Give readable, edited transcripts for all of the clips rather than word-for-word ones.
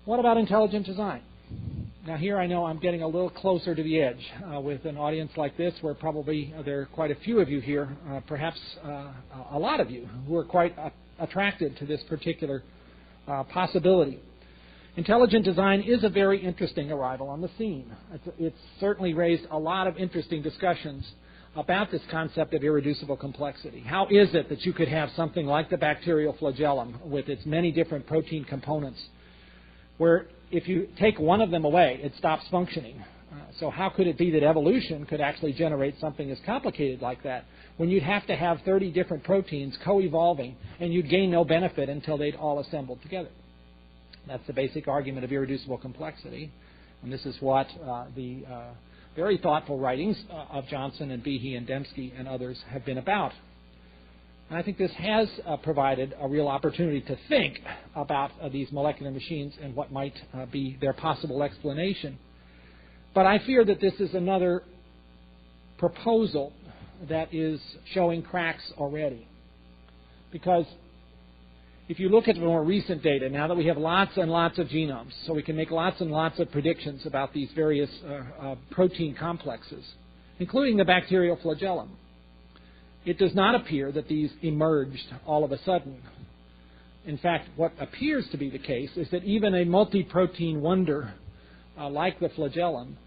What about intelligent design? Now here I know I'm getting a little closer to the edge with an audience like this where probably there are quite a few of you here, perhaps a lot of you, who are quite attracted to this particular possibility. Intelligent design is a very interesting arrival on the scene. It's certainly raised a lot of interesting discussions about this concept of irreducible complexity. How is it that you could have something like the bacterial flagellum with its many different protein components where if you take one of them away, it stops functioning? So how could it be that evolution could actually generate something as complicated like that when you'd have to have 30 different proteins co-evolving and you'd gain no benefit until they'd all assembled together? That's the basic argument of irreducible complexity. And this is what the very thoughtful writings of Johnson and Behe and Dembski and others have been about. And I think this has provided a real opportunity to think about these molecular machines and what might be their possible explanation. But I fear that this is another proposal that is showing cracks already. Because if you look at the more recent data, now that we have lots and lots of genomes, so we can make lots and lots of predictions about these various protein complexes, including the bacterial flagellum, it does not appear that these emerged all of a sudden. In fact, what appears to be the case is that even a multi-protein wonder like the flagellum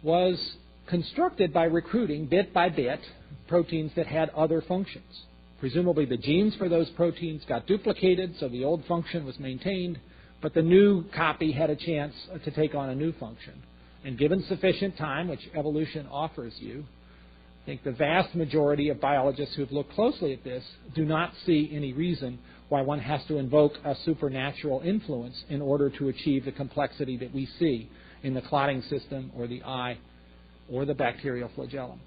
was constructed by recruiting, bit by bit, proteins that had other functions. Presumably the genes for those proteins got duplicated, so the old function was maintained, but the new copy had a chance to take on a new function. And given sufficient time, which evolution offers you, I think the vast majority of biologists who have looked closely at this do not see any reason why one has to invoke a supernatural influence in order to achieve the complexity that we see in the clotting system or the eye or the bacterial flagellum.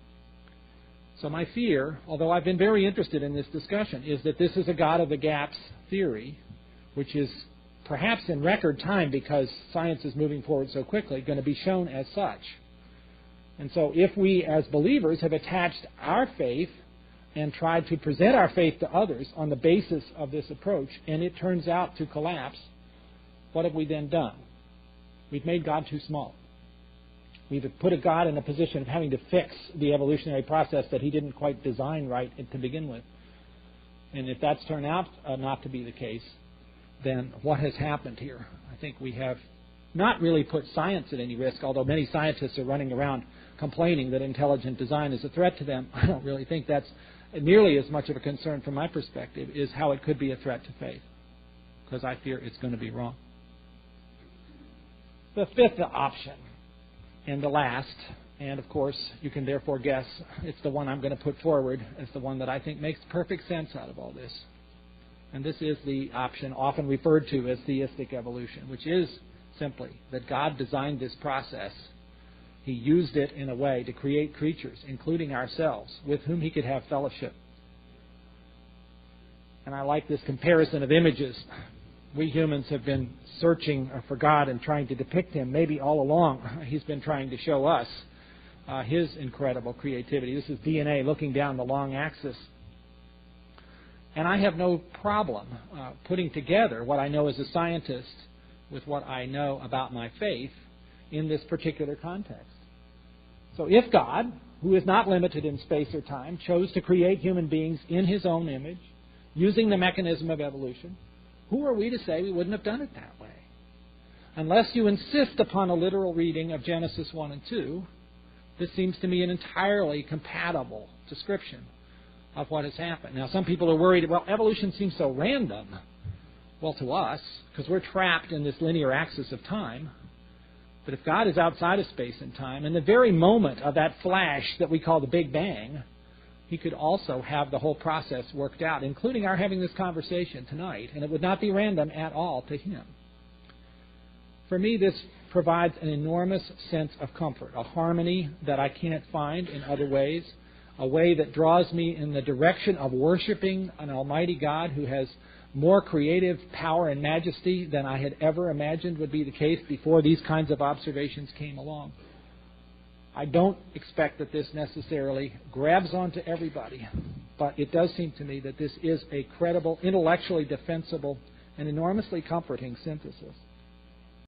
So my fear, although I've been very interested in this discussion, is that this is a God of the gaps theory, which is perhaps in record time, because science is moving forward so quickly, going to be shown as such. And so if we as believers have attached our faith and tried to present our faith to others on the basis of this approach, and it turns out to collapse, what have we then done? We've made God too small. We've put a God in a position of having to fix the evolutionary process that he didn't quite design right to begin with. And if that's turned out not to be the case, then what has happened here? I think we have not really put science at any risk, although many scientists are running around complaining that intelligent design is a threat to them. I don't really think that's nearly as much of a concern from my perspective is how it could be a threat to faith, because I fear it's going to be wrong. The fifth option, and the last, and of course you can therefore guess it's the one I'm going to put forward as the one that I think makes perfect sense out of all this. And this is the option often referred to as theistic evolution, which is simply that God designed this process. He used it in a way to create creatures, including ourselves, with whom he could have fellowship. And I like this comparison of images. We humans have been searching for God and trying to depict him maybe all along. He's been trying to show us his incredible creativity. This is DNA looking down the long axis. And I have no problem putting together what I know as a scientist with what I know about my faith in this particular context. So if God, who is not limited in space or time, chose to create human beings in his own image, using the mechanism of evolution, who are we to say we wouldn't have done it that way? Unless you insist upon a literal reading of Genesis 1 and 2, this seems to me an entirely compatible description of what has happened. Now, some people are worried, well, evolution seems so random. Well, to us, because we're trapped in this linear axis of time. But if God is outside of space and time, in the very moment of that flash that we call the Big Bang, he could also have the whole process worked out, including our having this conversation tonight, and it would not be random at all to him. For me, this provides an enormous sense of comfort, a harmony that I can't find in other ways, a way that draws me in the direction of worshiping an almighty God who has more creative power and majesty than I had ever imagined would be the case before these kinds of observations came along. I don't expect that this necessarily grabs onto everybody, but it does seem to me that this is a credible, intellectually defensible, and enormously comforting synthesis.